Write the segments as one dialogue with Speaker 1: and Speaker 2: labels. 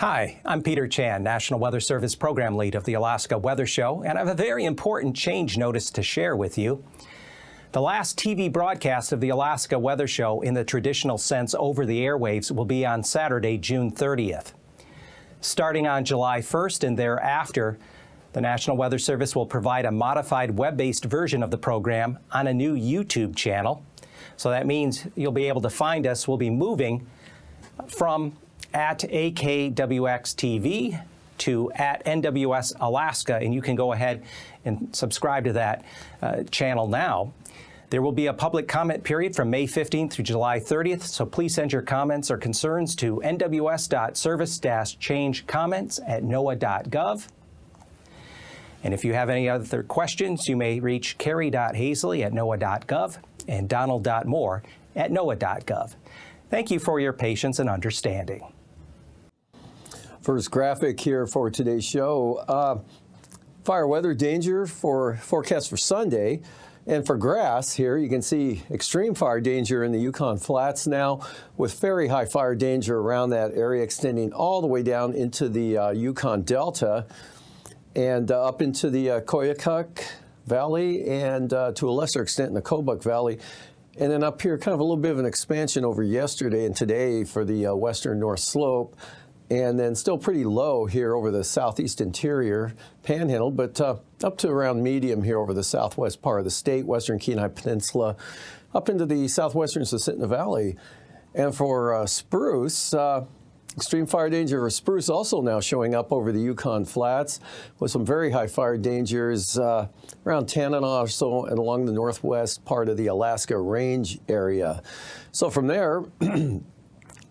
Speaker 1: Hi, I'm Peter Chan, National Weather Service Program Lead of the Alaska Weather Show, and I have a very important change notice to share with you. The last TV broadcast of the Alaska Weather Show in the traditional sense over the airwaves will be on Saturday, June 30th. Starting on July 1st and thereafter, the National Weather Service will provide a modified web-based version of the program on a new YouTube channel. So that means you'll be able to find us. We'll be moving from at AKwx TV to at NWS Alaska, and you can go ahead and subscribe to that channel now. There will be a public comment period from May 15th through July 30th, so please send your comments or concerns to nws.service-change-comments@noaa.gov. And if you have any other questions, you may reach carrie.haisley at noaa.gov and donald.moore at noaa.gov. Thank you for your patience and understanding.
Speaker 2: First graphic here for today's show. Fire weather danger for forecast for Sunday. And for grass here, you can see extreme fire danger in the Yukon Flats now, with very high fire danger around that area extending all the way down into the Yukon Delta and up into the Koyukuk Valley and to a lesser extent in the Kobuk Valley. And then up here, kind of a little bit of an expansion over yesterday and today for the western North Slope. And then still pretty low here over the southeast interior panhandle, but up to around medium here over the southwest part of the state, western Kenai Peninsula, up into the southwestern Susitna Valley. And for spruce, extreme fire danger for spruce also now showing up over the Yukon Flats with some very high fire dangers around Tanana or so and along the northwest part of the Alaska Range area. So from there,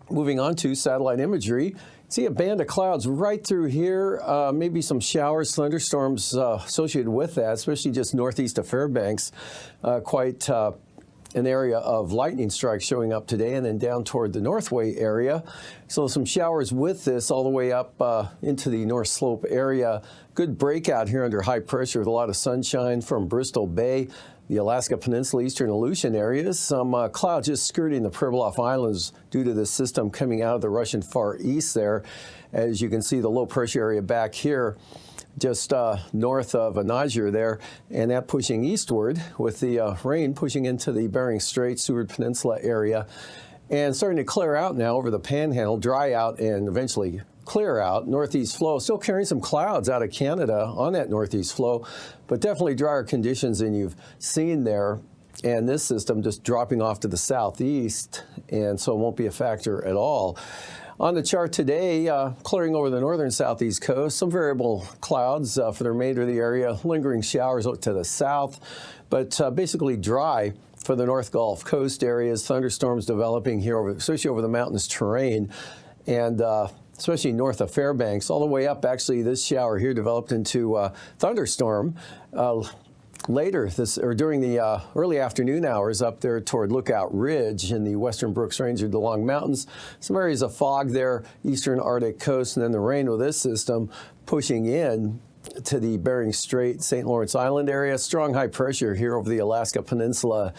Speaker 2: moving on to satellite imagery, see a band of clouds right through here, maybe some showers, thunderstorms associated with that, especially just northeast of Fairbanks. Quite an area of lightning strikes showing up today, and then down toward the Northway area. So some showers with this all the way up into the North Slope area. Good breakout here under high pressure with a lot of sunshine from Bristol Bay, the Alaska Peninsula, eastern Aleutian areas. Some clouds just skirting the Pribilof Islands due to this system coming out of the Russian Far East there. As you can see, the low pressure area back here, just north of Anajir there, and that pushing eastward with the rain pushing into the Bering Strait, Seward Peninsula area, and starting to clear out now over the Panhandle, dry out and eventually clear out. Northeast flow still carrying some clouds out of Canada on that northeast flow, but definitely drier conditions than you've seen there. And this system just dropping off to the southeast, and so it won't be a factor at all. On the chart today, clearing over the northern southeast coast, some variable clouds for the remainder of the area, lingering showers out to the south, but basically dry for the North Gulf Coast areas, thunderstorms developing here, especially over the mountainous terrain, and especially north of Fairbanks, all the way up. Actually, this shower here developed into a thunderstorm later during the early afternoon hours up there toward Lookout Ridge in the western Brooks Range of the Long Mountains. Some areas of fog there, eastern Arctic coast, and then the rain with this system pushing in to the Bering Strait, St. Lawrence Island area. Strong high pressure here over the Alaska Peninsula,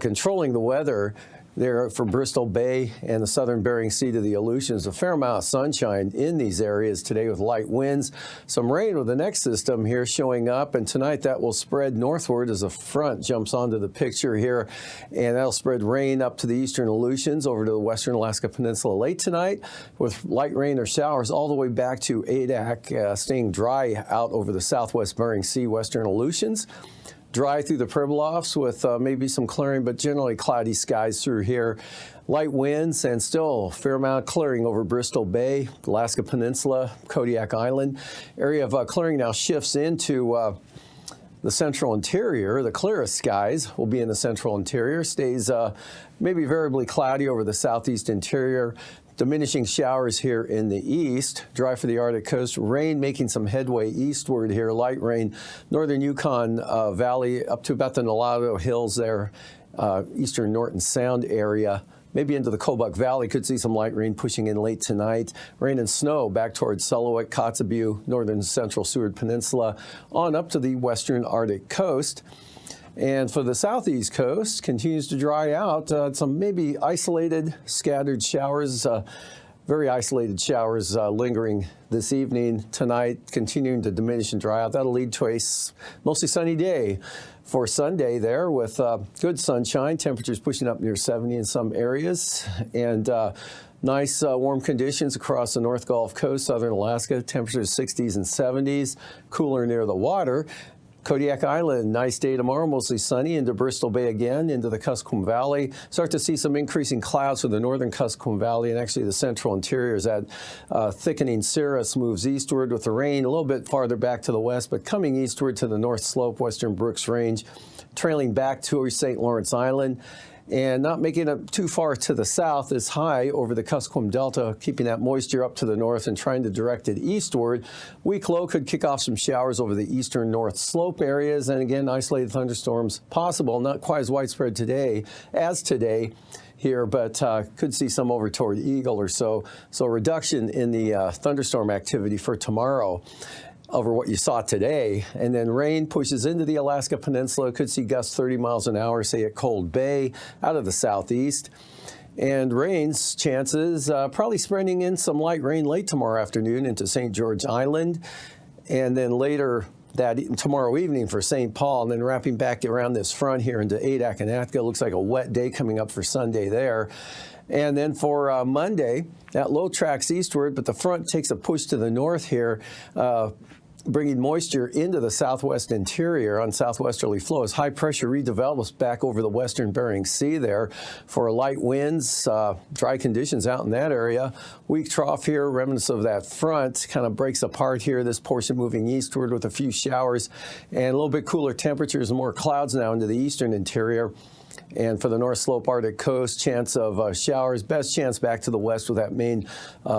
Speaker 2: controlling the weather there for Bristol Bay and the southern Bering Sea to the Aleutians. A fair amount of sunshine in these areas today with light winds. Some rain with the next system here showing up, and tonight that will spread northward as a front jumps onto the picture here, and that'll spread rain up to the eastern Aleutians over to the western Alaska Peninsula late tonight with light rain or showers all the way back to Adak, staying dry out over the southwest Bering Sea, western Aleutians. Dry through the Pribilofs with maybe some clearing, but generally cloudy skies through here. Light winds and still a fair amount of clearing over Bristol Bay, Alaska Peninsula, Kodiak Island. Area of clearing now shifts into the central interior. The clearest skies will be in the central interior. Stays maybe variably cloudy over the southeast interior. Diminishing showers here in the east, dry for the Arctic coast, rain making some headway eastward here, light rain, northern Yukon Valley up to about the Nulato Hills there, eastern Norton Sound area, maybe into the Kobuk Valley, could see some light rain pushing in late tonight. Rain and snow back towards Selawik, Kotzebue, northern central Seward Peninsula, on up to the western Arctic coast. And for the southeast coast, continues to dry out. Some maybe isolated scattered showers Very isolated showers lingering this evening. Tonight, continuing to diminish and dry out. That'll lead to a mostly sunny day for Sunday there with good sunshine. Temperatures pushing up near 70 in some areas. And nice warm conditions across the North Gulf Coast, southern Alaska. Temperatures 60s and 70s. Cooler near the water. Kodiak Island, nice day tomorrow, mostly sunny, into Bristol Bay again, into the Kuskokwim Valley. Start to see some increasing clouds for the northern Kuskokwim Valley and actually the central interior as that thickening cirrus moves eastward with the rain a little bit farther back to the west, but coming eastward to the North Slope, western Brooks Range, trailing back to St. Lawrence Island. And not making it too far to the south is high over the Kuskokwim Delta, keeping that moisture up to the north and trying to direct it eastward. Weak low could kick off some showers over the eastern North Slope areas. And again, isolated thunderstorms possible, not quite as widespread today as today here, but could see some over toward Eagle or so. So reduction in the thunderstorm activity for tomorrow over what you saw today. And then rain pushes into the Alaska Peninsula. Could see gusts 30 miles an hour, say at Cold Bay, out of the southeast. And rain's chances probably spreading in some light rain late tomorrow afternoon into St. George Island. And then later tomorrow evening for St. Paul, and then wrapping back around this front here into Adak and Atka. Looks like a wet day coming up for Sunday there. And then for Monday, that low tracks eastward, but the front takes a push to the north here, bringing moisture into the southwest interior on southwesterly flow as high pressure redevelops back over the western Bering Sea there for light winds, dry conditions out in that area. Weak trough here, remnants of that front, kind of breaks apart here, this portion moving eastward with a few showers and a little bit cooler temperatures and more clouds now into the eastern interior. And for the North Slope Arctic coast, chance of showers, best chance back to the west with that main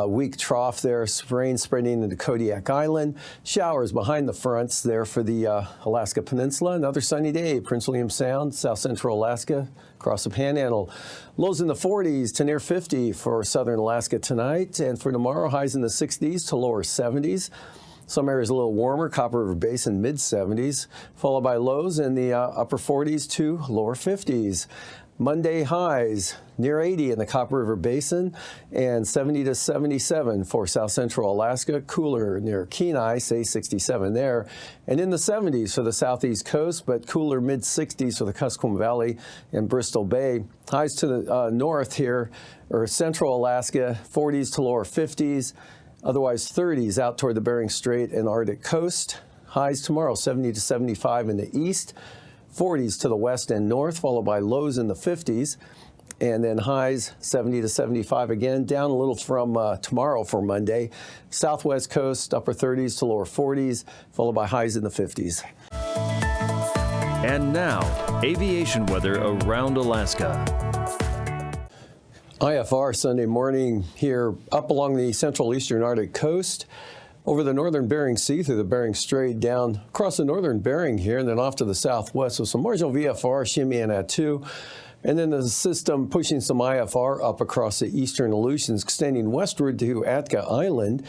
Speaker 2: weak trough there. Rain spreading into Kodiak Island. Showers behind the fronts there for the Alaska Peninsula. Another sunny day, Prince William Sound, south central Alaska, across the Panhandle. Lows in the 40s to near 50 for southern Alaska tonight. And for tomorrow, highs in the 60s to lower 70s. Some areas a little warmer, Copper River Basin mid-70s, followed by lows in the upper 40s to lower 50s. Monday highs near 80 in the Copper River Basin and 70 to 77 for south central Alaska. Cooler near Kenai, say 67 there. And in the 70s for the southeast coast, but cooler mid-60s for the Kuskokwim Valley and Bristol Bay. Highs to the north here, or central Alaska, 40s to lower 50s. Otherwise, 30s out toward the Bering Strait and Arctic coast. Highs tomorrow, 70 to 75 in the east, 40s to the west and north, followed by lows in the 50s. And then highs 70 to 75 again, down a little from tomorrow for Monday. Southwest coast, upper 30s to lower 40s, followed by highs in the 50s.
Speaker 3: And now, aviation weather around Alaska.
Speaker 2: IFR Sunday morning here up along the central eastern Arctic coast, over the northern Bering Sea through the Bering Strait, down across the northern Bering here, and then off to the southwest with some marginal VFR, Shimmy and Attu. And then the system pushing some IFR up across the eastern Aleutians, extending westward to Atka Island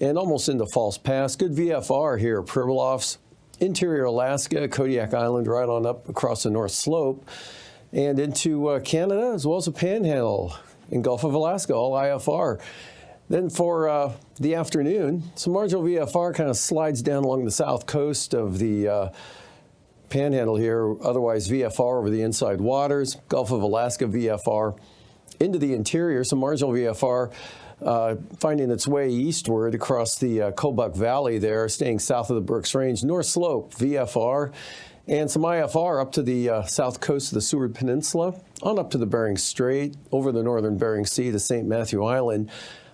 Speaker 2: and almost into False Pass. Good VFR here, Pribilofs, interior Alaska, Kodiak Island, right on up across the North Slope, and into Canada as well as the Panhandle in Gulf of Alaska, all IFR. Then for the afternoon, some marginal VFR kind of slides down along the south coast of the Panhandle here, otherwise VFR over the inside waters, Gulf of Alaska VFR into the interior, some marginal VFR finding its way eastward across the Kobuk Valley there, staying south of the Brooks Range, North Slope VFR, and some IFR up to the south coast of the Seward Peninsula, on up to the Bering Strait, over the northern Bering Sea to St. Matthew Island.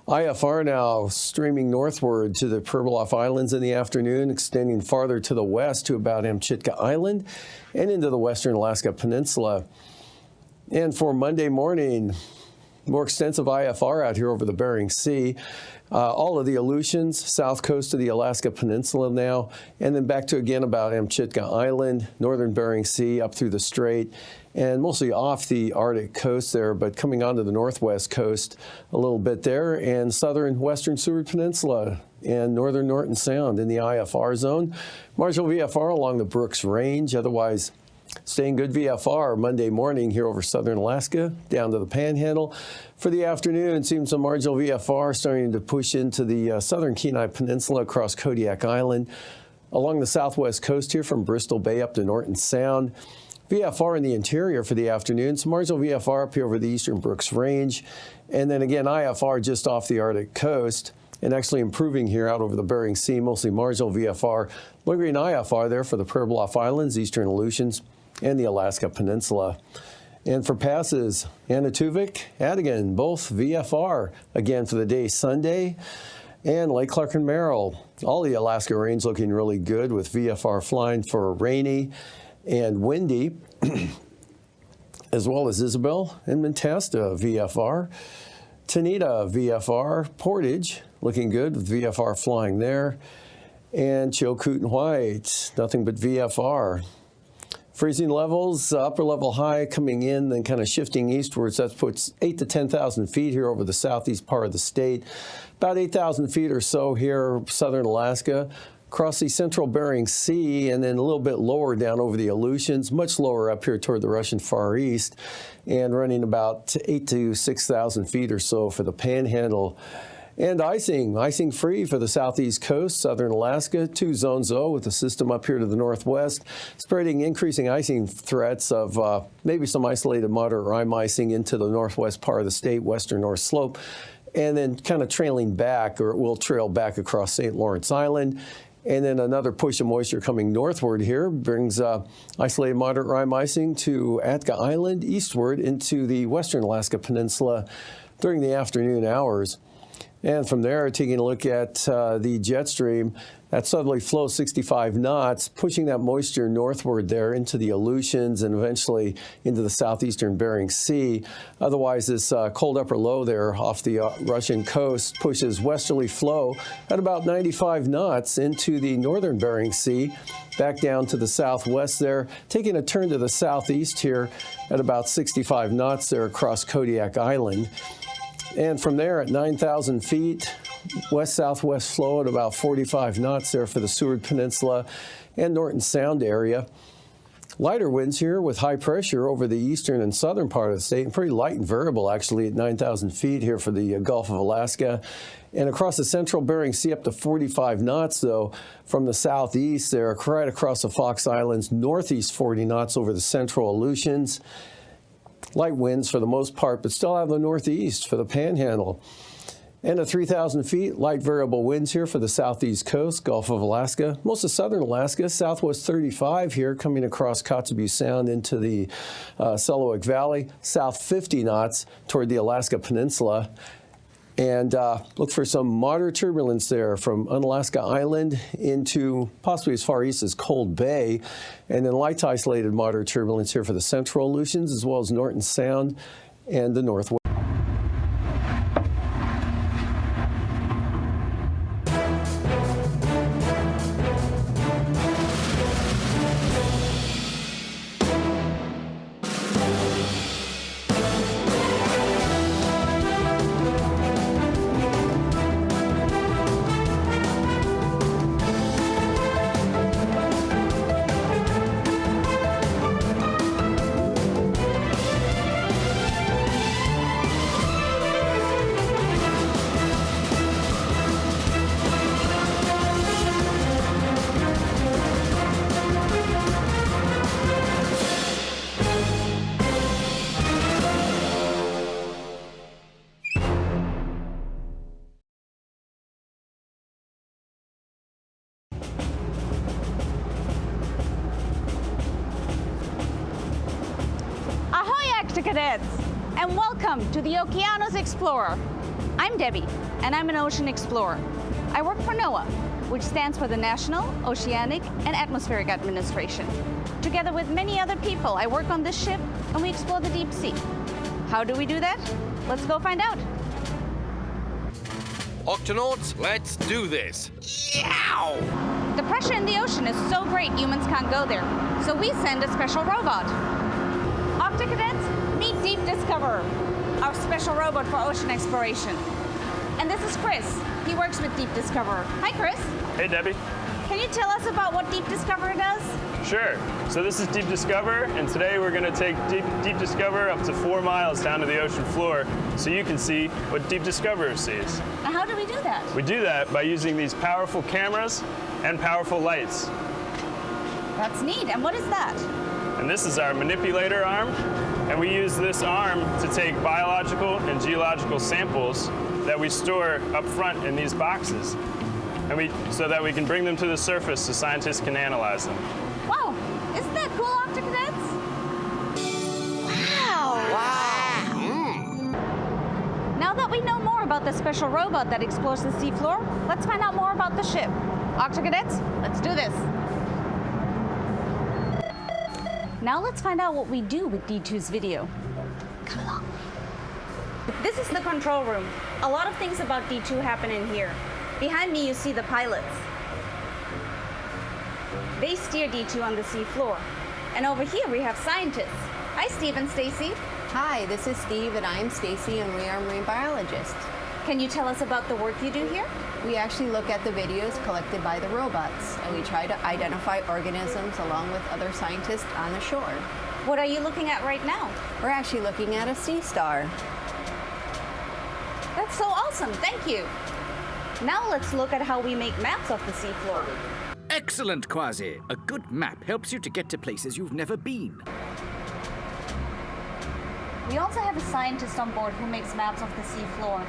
Speaker 2: IFR now streaming northward to the Pribilof Islands in the afternoon, extending farther to the west to about Amchitka Island and into the western Alaska Peninsula. And for Monday morning, more extensive IFR out here over the Bering Sea. All of the Aleutians, south coast of the Alaska Peninsula now, and then back to again about Amchitka Island, northern Bering Sea, up through the Strait, and mostly off the Arctic coast there, but coming onto the northwest coast a little bit there, and southern western Seward Peninsula and northern Norton Sound in the IFR zone. Marginal VFR along the Brooks Range, otherwise Staying good VFR Monday morning here over southern Alaska, down to the Panhandle. For the afternoon, seeing some marginal VFR starting to push into the southern Kenai Peninsula across Kodiak Island. Along the southwest coast here from Bristol Bay up to Norton Sound. VFR in the interior for the afternoon. Some marginal VFR up here over the eastern Brooks Range. And then again, IFR just off the Arctic coast. And actually improving here out over the Bering Sea, mostly marginal VFR. Lingering IFR there for the Prairie Bluff Islands, eastern Aleutians, and the Alaska Peninsula. And for passes, Anatuvik, Adigan, both VFR again for the day Sunday. And Lake Clark and Merrill, all the Alaska range looking really good with VFR flying for rainy and windy, as well as Isabel and Mentasta VFR. Tanita VFR, Portage looking good with VFR flying there. And Chilkoot and White, nothing but VFR. Freezing levels, upper level high coming in, then kind of shifting eastwards. That puts 8,000 to 10,000 feet here over the southeast part of the state. About 8,000 feet or so here, southern Alaska. Across the central Bering Sea, and then a little bit lower down over the Aleutians, much lower up here toward the Russian Far East, and running about 8,000 to 6,000 feet or so for the Panhandle. And icing free for the southeast coast, southern Alaska, 2 zones though, with the system up here to the northwest, spreading increasing icing threats of maybe some isolated moderate rime icing into the northwest part of the state, western North Slope, and then kind of trailing back, or it will trail back across St. Lawrence Island. And then another push of moisture coming northward here brings isolated moderate rime icing to Atka Island, eastward into the western Alaska Peninsula during the afternoon hours. And from there, taking a look at the jet stream, that southerly flow 65 knots, pushing that moisture northward there into the Aleutians and eventually into the southeastern Bering Sea. Otherwise, this cold upper low there off the Russian coast pushes westerly flow at about 95 knots into the northern Bering Sea, back down to the southwest there, taking a turn to the southeast here at about 65 knots there across Kodiak Island. And from there at 9,000 feet, west-southwest flow at about 45 knots there for the Seward Peninsula and Norton Sound area. Lighter winds here with high pressure over the eastern and southern part of the state, and pretty light and variable actually at 9,000 feet here for the Gulf of Alaska. And across the central Bering Sea up to 45 knots, though, from the southeast there, right across the Fox Islands, northeast 40 knots over the central Aleutians. Light winds for the most part, but still out of the northeast for the Panhandle. And at 3,000 feet, light variable winds here for the southeast coast, Gulf of Alaska. Most of southern Alaska, southwest 35 here, coming across Kotzebue Sound into the Selawik Valley. South 50 knots toward the Alaska Peninsula. And look for some moderate turbulence there from Unalaska Island into possibly as far east as Cold Bay. And then light to isolated moderate turbulence here for the central Aleutians, as well as Norton Sound and the northwest.
Speaker 4: Cadets, and welcome to the Okeanos Explorer. I'm Debbie, and I'm an ocean explorer. I work for NOAA, which stands for the National Oceanic and Atmospheric Administration. Together with many other people, I work on this ship, and we explore the deep sea. How do we do that? Let's go find out.
Speaker 5: Octonauts, let's do this. Yow!
Speaker 4: The pressure in the ocean is so great humans can't go there, so we send a special robot. Octocadets, meet Deep Discoverer, our special robot for ocean exploration. And this is Chris. He works with Deep Discoverer. Hi, Chris.
Speaker 6: Hey, Debbie.
Speaker 4: Can you tell us about what Deep Discover does?
Speaker 6: Sure. So this is Deep Discover, and today we're going to take Deep Discover up to 4 miles down to the ocean floor so you can see what Deep Discover sees.
Speaker 4: And how do we do that?
Speaker 6: We do that by using these powerful cameras and powerful lights.
Speaker 4: That's neat. And what is that?
Speaker 6: And this is our manipulator arm, and we use this arm to take biological and geological samples that we store up front in these boxes, and so that we can bring them to the surface so scientists can analyze them.
Speaker 4: Wow, isn't that cool, Octocadets? Wow! Now that we know more about the special robot that explores the seafloor, let's find out more about the ship. Octocadets, let's do this. Now let's find out what we do with D2's video. Come along. This is the control room. A lot of things about D2 happen in here. Behind me, you see the pilots. They steer D2 on the seafloor. And over here, we have scientists. Hi, Steve and Stacy.
Speaker 7: Hi, this is Steve and I'm Stacy and we are marine biologists.
Speaker 4: Can you tell us about the work you do here?
Speaker 7: We actually look at the videos collected by the robots and we try to identify organisms along with other scientists on the shore.
Speaker 4: What are you looking at right now?
Speaker 7: We're actually looking at a sea star.
Speaker 4: That's so awesome, thank you. Now let's look at how we make maps of the seafloor.
Speaker 8: Excellent, Quasi. A good map helps you to get to places you've never been.
Speaker 4: We also have a scientist on board who makes maps of the seafloor.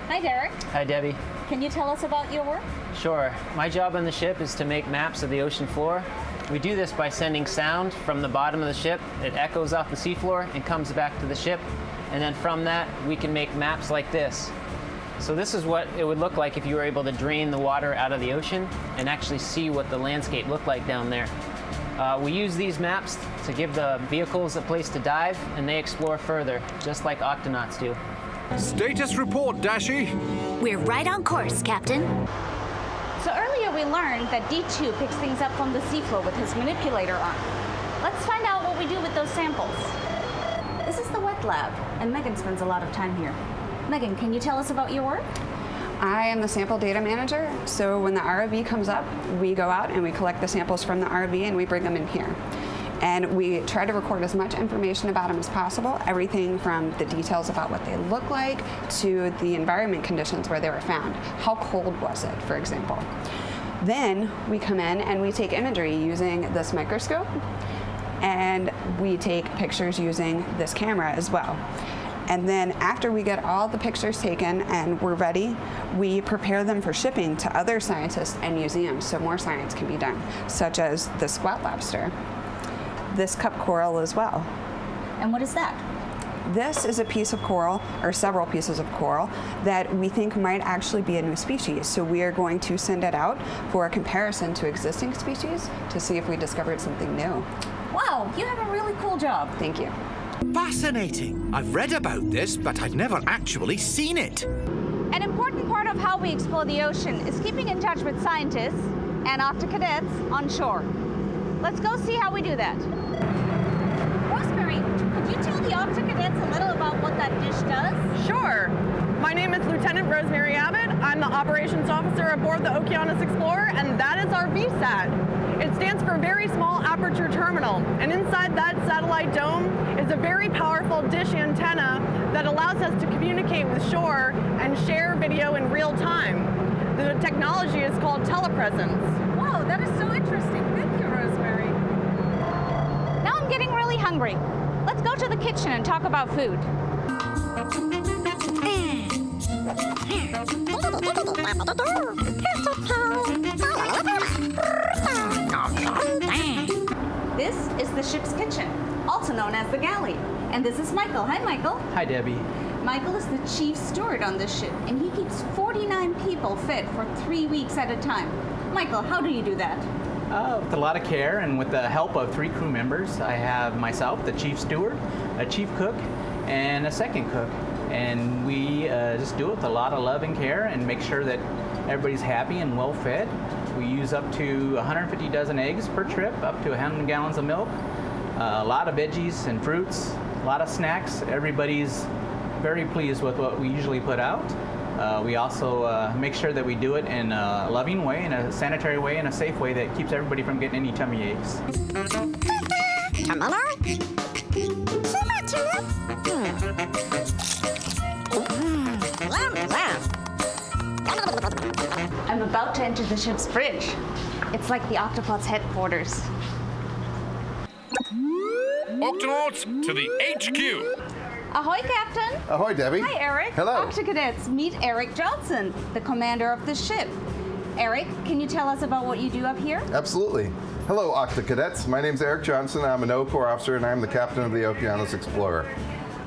Speaker 4: Hi, Derek.
Speaker 9: Hi, Debbie.
Speaker 4: Can you tell us about your work?
Speaker 9: Sure. My job on the ship is to make maps of the ocean floor. We do this by sending sound from the bottom of the ship. It echoes off the seafloor and comes back to the ship. And then from that, we can make maps like this. So this is what it would look like if you were able to drain the water out of the ocean and actually see what the landscape looked like down there. We use these maps to give the vehicles a place to dive, and they explore further, just like octonauts do.
Speaker 8: Status report, Dashi.
Speaker 10: We're right on course, Captain.
Speaker 4: So earlier we learned that D2 picks things up from the seafloor with his manipulator arm. Let's find out what we do with those samples. This is the wet lab, and Megan spends a lot of time here. Megan, can you tell us about your work?
Speaker 11: I am the sample data manager, so when the ROV comes up, we go out and we collect the samples from the ROV and we bring them in here. And we try to record as much information about them as possible, everything from the details about what they look like to the environment conditions where they were found. How cold was it, for example? Then we come in and we take imagery using this microscope, and we take pictures using this camera as well. And then after we get all the pictures taken and we're ready, we prepare them for shipping to other scientists and museums so more science can be done, such as the squat lobster, this cup coral as well.
Speaker 4: And what is that?
Speaker 11: This is a piece of coral, or several pieces of coral, that we think might actually be a new species. So we are going to send it out for a comparison to existing species to see if we discovered something new.
Speaker 4: Wow, you have a really cool job.
Speaker 11: Thank you.
Speaker 8: Fascinating. I've read about this, but I've never actually seen it.
Speaker 4: An important part of how we explore the ocean is keeping in touch with scientists and Octocadets on shore. Let's go see how we do that. Rosemary, could you tell the Octocadets a little about what that dish does?
Speaker 12: Sure. My name is Lieutenant Rosemary Abbott. I'm the operations officer aboard the Okeanos Explorer, and that is our VSAT. It stands for Very Small Aperture Terminal, and inside that satellite dome is a very powerful dish antenna that allows us to communicate with shore and share video in real time. The technology is called telepresence.
Speaker 4: Wow, that is so interesting. Thank you, Rosemary. Now I'm getting really hungry. Let's go to the kitchen and talk about food. This is the ship's kitchen, also known as the galley. And this is Michael. Hi, Michael.
Speaker 9: Hi, Debbie.
Speaker 4: Michael is the chief steward on this ship, and he keeps 49 people fed for 3 weeks at a time. Michael, how do you do that?
Speaker 13: With a lot of care and with the help of 3 crew members. I have myself, the chief steward, a chief cook, and a second cook. And we just do it with a lot of love and care and make sure that everybody's happy and well fed. We use up to 150 dozen eggs per trip, up to 100 gallons of milk, a lot of veggies and fruits, a lot of snacks. Everybody's very pleased with what we usually put out. We also make sure that we do it in a loving way, in a sanitary way, in a safe way that keeps everybody from getting any tummy aches.
Speaker 4: I'm about to enter the ship's bridge. It's like the Octopod's headquarters.
Speaker 5: Octonauts to the HQ.
Speaker 4: Ahoy, Captain.
Speaker 14: Ahoy, Debbie.
Speaker 4: Hi, Eric.
Speaker 14: Hello.
Speaker 4: Octocadets, meet Eric Johnson, the commander of the ship. Eric, can you tell us about what you do up here?
Speaker 14: Absolutely. Hello, Octocadets. My name's Eric Johnson. I'm an Corps officer, and I'm the captain of the Okeanos Explorer.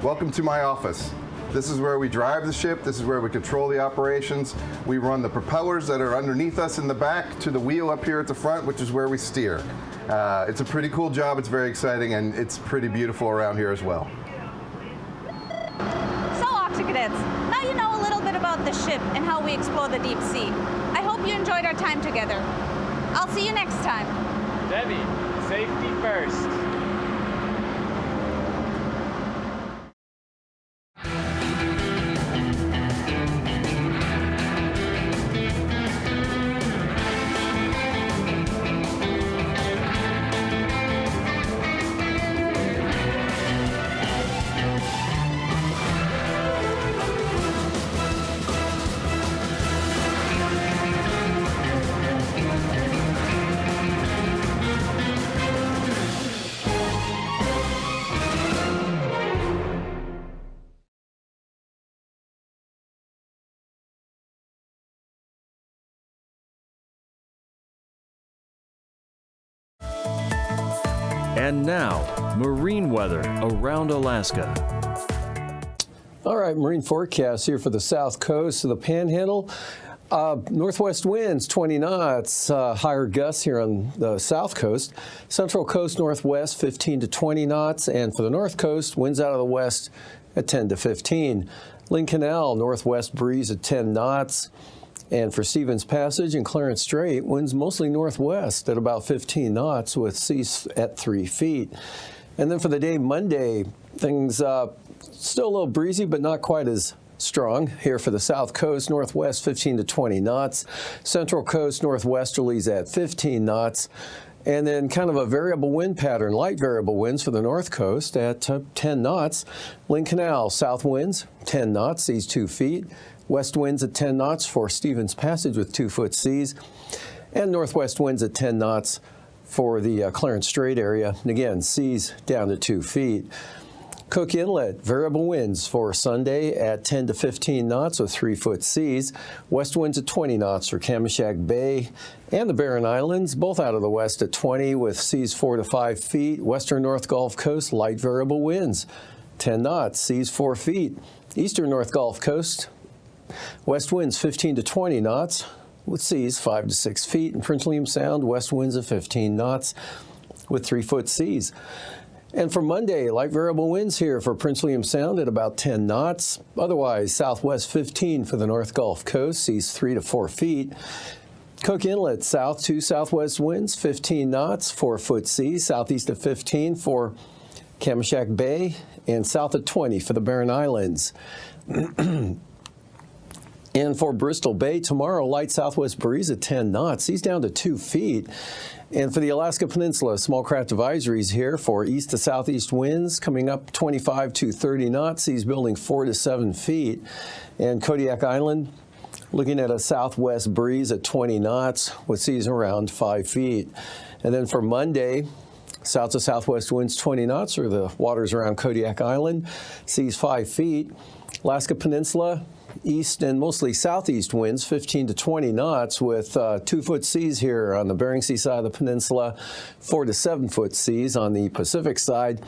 Speaker 14: Welcome to my office. This is where we drive the ship. This is where we control the operations. We run the propellers that are underneath us in the back to the wheel up here at the front, which is where we steer. It's a pretty cool job. It's very exciting, and it's pretty beautiful around here as well.
Speaker 4: So, Octocadets, now you know a little bit about the ship and how we explore the deep sea. I hope you enjoyed our time together. I'll see you next time.
Speaker 9: Debbie, safety first.
Speaker 3: And now, marine weather around Alaska.
Speaker 2: All right, marine forecast here for the south coast of the Panhandle. Northwest winds 20 knots, higher gusts here on the south coast. Central coast northwest 15 to 20 knots, and for the north coast, winds out of the west at 10 to 15. Lynn Canal northwest breeze at 10 knots. And for Stevens Passage and Clarence Strait, winds mostly northwest at about 15 knots with seas at 3 feet. And then for the day Monday, things still a little breezy, but not quite as strong here for the south coast, northwest 15 to 20 knots. Central coast northwesterlies at 15 knots. And then kind of a variable wind pattern, light variable winds for the north coast at 10 knots. Lynn Canal, south winds 10 knots, seas 2 feet. West winds at 10 knots for Stevens Passage with 2-foot seas, and northwest winds at 10 knots for the Clarence Strait area. And again, seas down to 2 feet. Cook Inlet, variable winds for Sunday at 10 to 15 knots with 3-foot seas. West winds at 20 knots for Kamishak Bay and the Barren Islands, both out of the west at 20 with seas 4 to 5 feet. Western North Gulf Coast, light variable winds, 10 knots, seas 4 feet. Eastern North Gulf Coast, west winds 15 to 20 knots with seas 5 to 6 feet. In Prince William Sound, west winds of 15 knots with 3-foot seas. And for Monday, light variable winds here for Prince William Sound at about 10 knots. Otherwise, southwest 15 for the North Gulf Coast, seas 3 to 4 feet. Cook Inlet, south to southwest winds 15 knots, 4-foot seas. Southeast of 15 for Kamishak Bay and south of 20 for the Barren Islands. And for Bristol Bay, tomorrow, light southwest breeze at 10 knots. Seas down to 2 feet. And for the Alaska Peninsula, small craft advisories here for east to southeast winds coming up 25 to 30 knots. Seas building 4 to 7 feet. And Kodiak Island, looking at a southwest breeze at 20 knots with seas around 5 feet. And then for Monday, south to southwest winds 20 knots or the waters around Kodiak Island. Seas 5 feet. Alaska Peninsula, east and mostly southeast winds 15 to 20 knots with 2-foot seas here on the Bering Sea side of the peninsula, 4 to 7-foot seas on the Pacific side.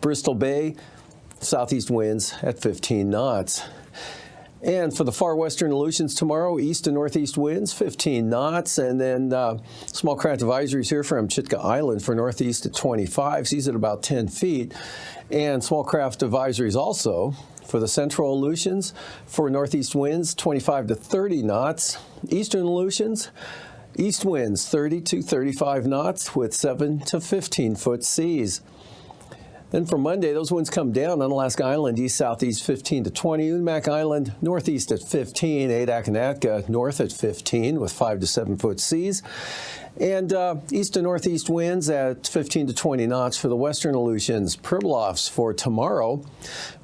Speaker 2: Bristol Bay, southeast winds at 15 knots. And for the far western Aleutians tomorrow, east and northeast winds 15 knots. And then small craft advisories here from Chitka Island for northeast at 25, seas at about 10 feet. And small craft advisories also for the central Aleutians for northeast winds 25 to 30 knots. Eastern Aleutians, east winds 30 to 35 knots with 7 to 15-foot seas. Then for Monday, those winds come down on Alaska Island, east-southeast 15 to 20. Unmac Island, northeast at 15. Adak and Atka, north at 15 with 5 to 7 foot seas. And east to northeast winds at 15 to 20 knots for the western Aleutians. Pribilofs for tomorrow,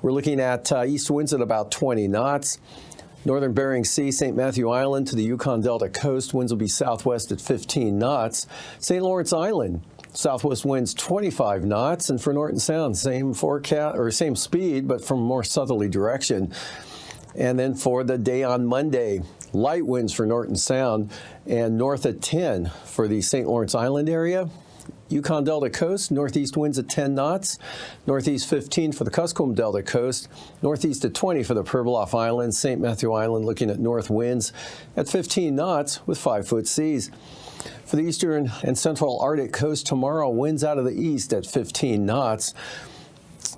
Speaker 2: we're looking at east winds at about 20 knots. Northern Bering Sea, St. Matthew Island to the Yukon Delta coast, winds will be southwest at 15 knots. St. Lawrence Island, southwest winds 25 knots, and for Norton Sound, same forecast or same speed, but from a more southerly direction. And then for the day on Monday, light winds for Norton Sound and north at 10 for the St. Lawrence Island area. Yukon Delta coast, northeast winds at 10 knots, northeast 15 for the Kuskokwim Delta coast, northeast at 20 for the Pribilof Islands, St. Matthew Island looking at north winds at 15 knots with 5 foot seas. For the eastern and central Arctic coast tomorrow, winds out of the east at 15 knots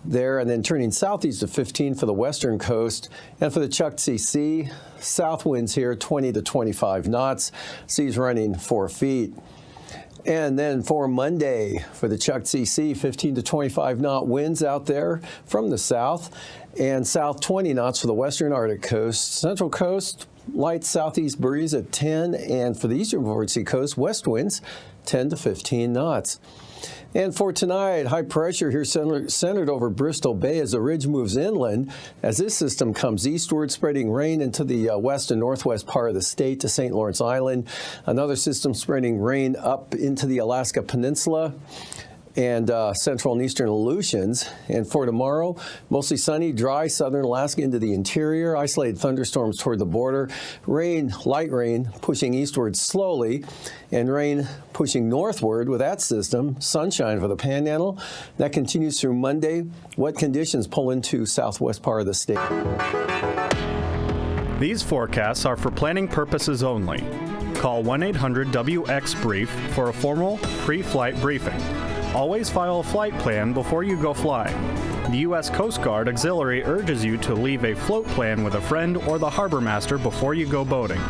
Speaker 2: there, and then turning southeast to 15 for the western coast. And for the Chukchi Sea, south winds here 20 to 25 knots, seas running 4 feet. And then for Monday, for the Chukchi Sea, 15 to 25 knot winds out there from the south, and south 20 knots for the western Arctic coast. Central coast, light southeast breeze at 10, and for the eastern Vortice Sea coast, west winds 10 to 15 knots. And for tonight, high pressure here centered over Bristol Bay as the ridge moves inland. As this system comes eastward, spreading rain into the west and northwest part of the state to St. Lawrence Island. Another system spreading rain up into the Alaska Peninsula and central and eastern Aleutians. And for tomorrow, mostly sunny, dry southern Alaska into the interior, isolated thunderstorms toward the border, rain, light rain pushing eastward slowly, and rain pushing northward with that system, sunshine for the Panhandle. That continues through Monday. Wet conditions pull into southwest part of the state.
Speaker 15: These forecasts are for planning purposes only. Call 1-800-WX-BRIEF for a formal pre-flight briefing. Always file a flight plan before you go flying. The U.S. Coast Guard Auxiliary urges you to leave a float plan with a friend or the harbor master before you go boating.